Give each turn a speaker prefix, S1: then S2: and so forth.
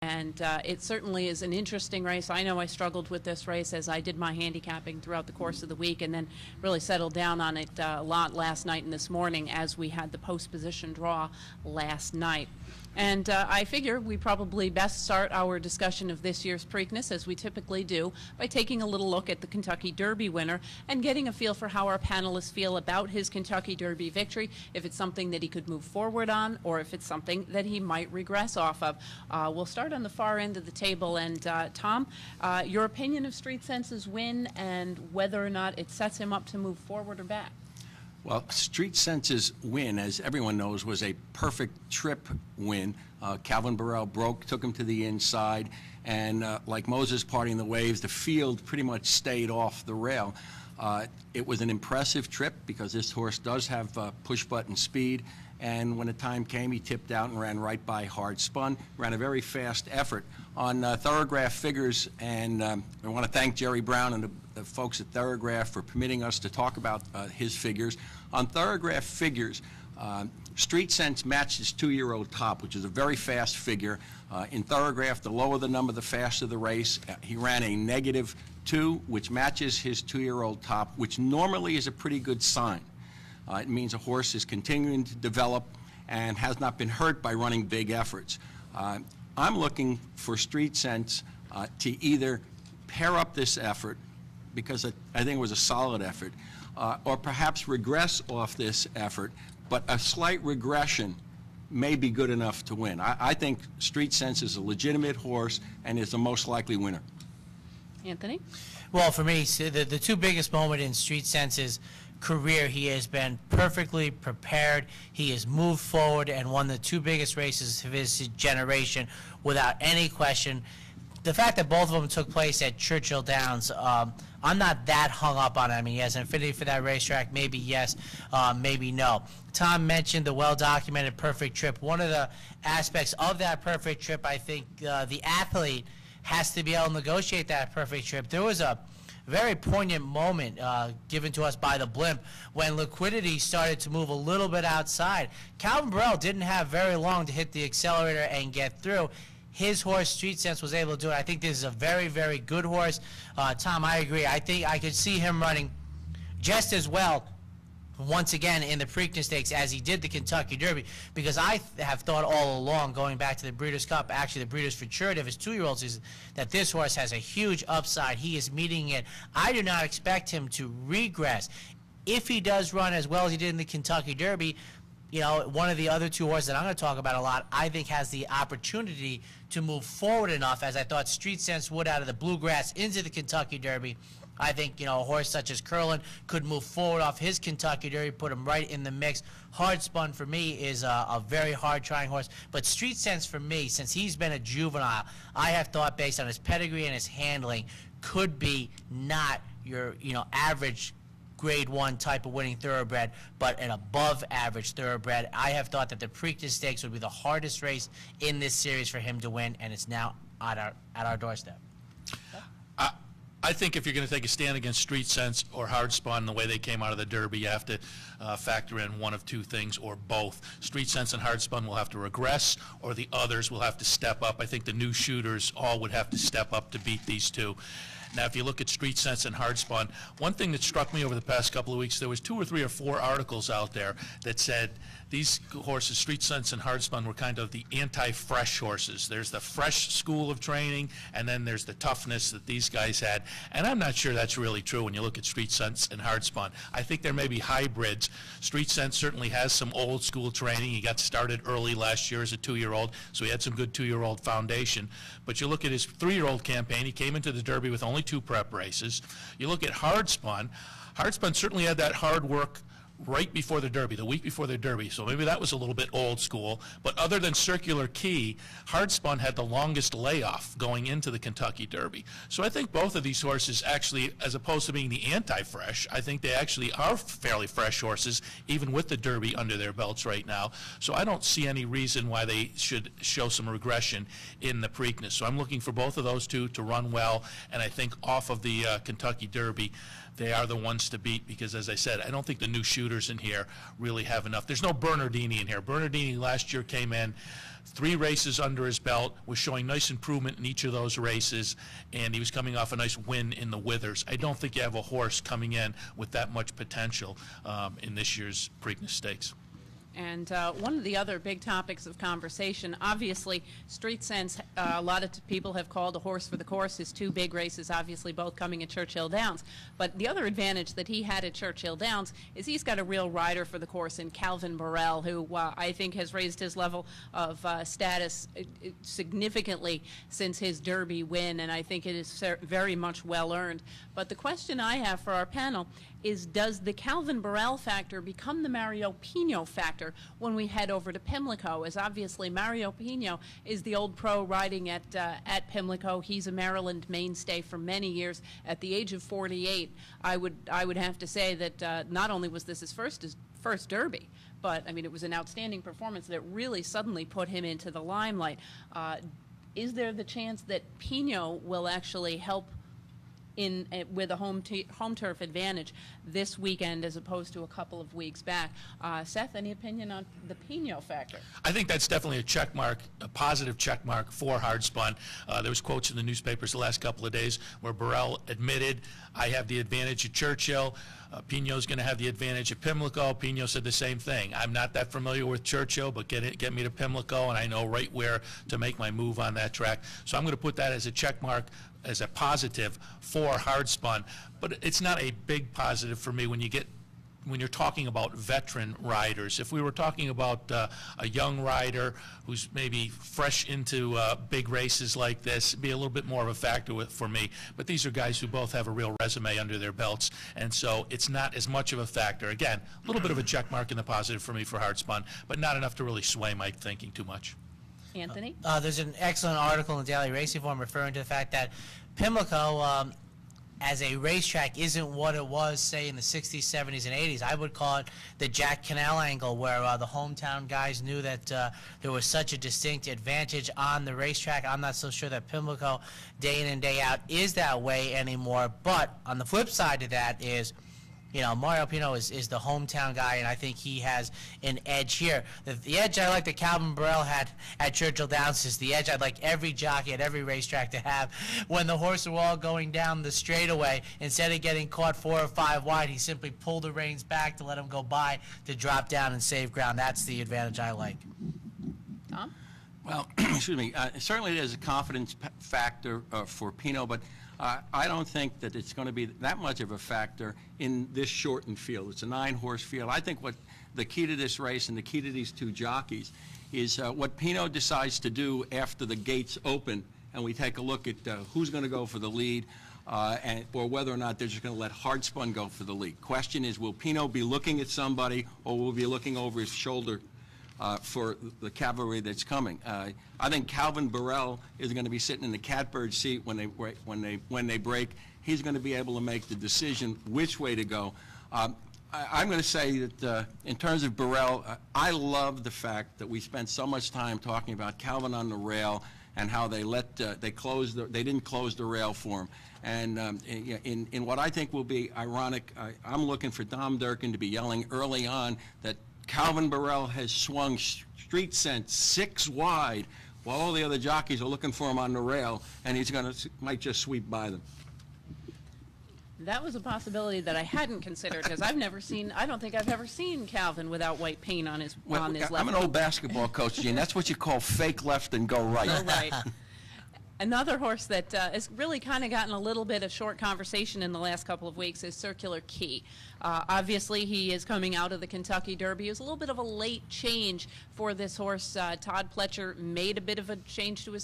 S1: And it certainly is an interesting race. I know I struggled with this race as I did my handicapping throughout the course of the week, and then really settled down on it a lot last night and this morning as we had the post position draw last night. And I figure we probably best start our discussion of this year's Preakness, as we typically do, by taking a little look at the Kentucky Derby winner and getting a feel for how our panelists feel about his Kentucky Derby victory, if it's something that he could move forward on or if it's something that he might regress off of. We'll start on the far end of the table. And Tom, your opinion of Street Sense's win and whether or not it sets him up to move forward or back.
S2: Well, Street Sense's win, as everyone knows, was a perfect trip win. Calvin Burrell took him to the inside, and like Moses parting the waves, the field pretty much stayed off the rail. It was an impressive trip because this horse does have push-button speed, and when the time came, he tipped out and ran right by Hard Spun, ran a very fast effort on Thoroughgraph figures, and I want to thank Jerry Brown and the folks at Thoroughgraph for permitting us to talk about his figures. On Thoroughgraph figures, Street Sense matched his 2-year-old top, which is a very fast figure. In Thoroughgraph, the lower the number, the faster the race. He ran a -2, which matches his 2-year-old top, which normally is a pretty good sign. It means a horse is continuing to develop and has not been hurt by running big efforts. I'm looking for Street Sense to either pair up this effort, because I think it was a solid effort, or perhaps regress off this effort, but a slight regression may be good enough to win. I think Street Sense is a legitimate horse and is the most likely winner.
S1: Anthony?
S3: Well, for me, the two biggest moments in Street Sense's career, he has been perfectly prepared. He has moved forward and won the two biggest races of his generation without any question. The fact that both of them took place at Churchill Downs, I'm not that hung up on it. I mean, he has an affinity for that racetrack. Maybe yes, maybe no. Tom mentioned the well-documented perfect trip. One of the aspects of that perfect trip, I think the athlete has to be able to negotiate that perfect trip. There was a very poignant moment given to us by the blimp when liquidity started to move a little bit outside. Calvin Burrell didn't have very long to hit the accelerator and get through. His horse, Street Sense, was able to do it. I think this is a very, very good horse. Tom, I agree. I think I could see him running just as well once again in the Preakness Stakes as he did the Kentucky Derby, because I have thought all along, going back to the Breeders' Cup, actually the Breeders' Futurity of his 2-year-old season, that this horse has a huge upside. He is meeting it. I do not expect him to regress. If he does run as well as he did in the Kentucky Derby, you know, one of the other two horses that I'm going to talk about a lot, I think has the opportunity to move forward enough, as I thought Street Sense would out of the Bluegrass into the Kentucky Derby. I think, you know, a horse such as Curlin could move forward off his Kentucky Derby, put him right in the mix. Hard Spun, for me, is a very hard-trying horse. But Street Sense, for me, since he's been a juvenile, I have thought, based on his pedigree and his handling, could be not your, you know, average Grade 1 type of winning thoroughbred, but an above-average thoroughbred. I have thought that the Preakness Stakes would be the hardest race in this series for him to win, and it's now at our doorstep.
S4: I think if you're going to take a stand against Street Sense or Hard Spun, the way they came out of the Derby, you have to factor in one of two things or both. Street Sense and Hard Spun will have to regress, or the others will have to step up. I think the new shooters all would have to step up to beat these two. Now, if you look at Street Sense and Hard Spun, one thing that struck me over the past couple of weeks, there was 2 or 3 or 4 articles out there that said these horses, Street Sense and Hard Spun, were kind of the anti-fresh horses. There's the fresh school of training, and then there's the toughness that these guys had. And I'm not sure that's really true when you look at Street Sense and Hard Spun. I think there may be hybrids. Street Sense certainly has some old school training. He got started early last year as a 2-year-old, so he had some good 2-year-old foundation. But you look at his 3-year-old campaign, he came into the Derby with only 2 prep races. You look at Hard Spun certainly had that hard work right before the Derby, the week before the Derby, so maybe that was a little bit old school. But other than Circular Key, Hard Spun had the longest layoff going into the Kentucky Derby. So I think both of these horses actually, as opposed to being the anti-fresh, I think they actually are fairly fresh horses, even with the Derby under their belts right now. So I don't see any reason why they should show some regression in the Preakness. So I'm looking for both of those two to run well, and I think off of the Kentucky Derby, they are the ones to beat because, as I said, I don't think the new shooters shooters in here really have enough. There's no Bernardini in here. Bernardini last year came in 3 races under his belt, was showing nice improvement in each of those races, and he was coming off a nice win in the Withers. I don't think you have a horse coming in with that much potential in this year's Preakness Stakes.
S1: And one of the other big topics of conversation, obviously, Street Sense, a lot of people have called a horse for the course. His 2 big races, obviously, both coming at Churchill Downs. But the other advantage that he had at Churchill Downs is he's got a real rider for the course in Calvin Burrell, who I think has raised his level of status significantly since his Derby win, and I think it is very much well-earned. But the question I have for our panel is, does the Calvin Burrell factor become the Mario Pino factor when we head over to Pimlico? As obviously Mario Pino is the old pro riding at Pimlico. He's a Maryland mainstay for many years. At the age of 48, I would have to say that not only was this his first Derby, but I mean it was an outstanding performance that really suddenly put him into the limelight. Is there the chance that Pino will actually help with a home turf advantage this weekend as opposed to a couple of weeks back? Seth, any opinion on the Pino factor?
S4: I think that's definitely a check mark, a positive check mark for Hardspun. There was quotes in the newspapers the last couple of days where Burrell admitted, I have the advantage at Churchill. Pino's going to have the advantage at Pimlico. Pino said the same thing. I'm not that familiar with Churchill, but get me to Pimlico, and I know right where to make my move on that track. So I'm going to put that as a check mark, as a positive for Hardspun. But it's not a big positive for me when you're talking about veteran riders. If we were talking about a young rider who's maybe fresh into big races like this, it'd be a little bit more of a factor for me. But these are guys who both have a real resume under their belts, and so it's not as much of a factor. Again, a little bit of a check mark in the positive for me for Hardspun, but not enough to really sway my thinking too much.
S1: Anthony?
S3: There's an excellent article in the Daily Racing Form referring to the fact that Pimlico, as a racetrack, isn't what it was, say, in the 60s, 70s, and 80s. I would call it the Jack Canal angle, where the hometown guys knew that there was such a distinct advantage on the racetrack. I'm not so sure that Pimlico, day in and day out, is that way anymore. But on the flip side of that is, you know, Mario Pino is the hometown guy, and I think he has an edge here. The edge I like that Calvin Burrell had at Churchill Downs is the edge I'd like every jockey at every racetrack to have. When the horses were all going down the straightaway, instead of getting caught 4 or 5 wide, he simply pulled the reins back to let him go by to drop down and save ground. That's the advantage I like.
S1: Tom?
S2: Well, excuse me. Certainly there's a confidence factor for Pino, but I don't think that it's going to be that much of a factor in this shortened field. It's a 9-horse field. I think what the key to this race and the key to these 2 jockeys is what Pino decides to do after the gates open and we take a look at who's going to go for the lead or whether or not they're just going to let Hardspun go for the lead. Question is, will Pino be looking at somebody or will he be looking over his shoulder for the cavalry that's coming? I think Calvin Burrell is going to be sitting in the catbird seat when they break. He's going to be able to make the decision which way to go. I'm going to say that in terms of Burrell, I love the fact that we spent so much time talking about Calvin on the rail and how they didn't close the rail for him. And in what I think will be ironic, I'm looking for Dom Durkin to be yelling early on that Calvin Burrell has swung Street Sense 6 wide while all the other jockeys are looking for him on the rail, and he's might just sweep by them.
S1: That was a possibility that I hadn't considered, because I don't think I've ever seen Calvin without white paint on his left.
S2: I'm an old basketball coach, Gene. That's what you call fake left and go right.
S1: Go right. Another horse that has really kind of gotten a little bit of short conversation in the last couple of weeks is Circular Key. Obviously, he is coming out of the Kentucky Derby. It was a little bit of a late change for this horse. Todd Pletcher made a bit of a change to his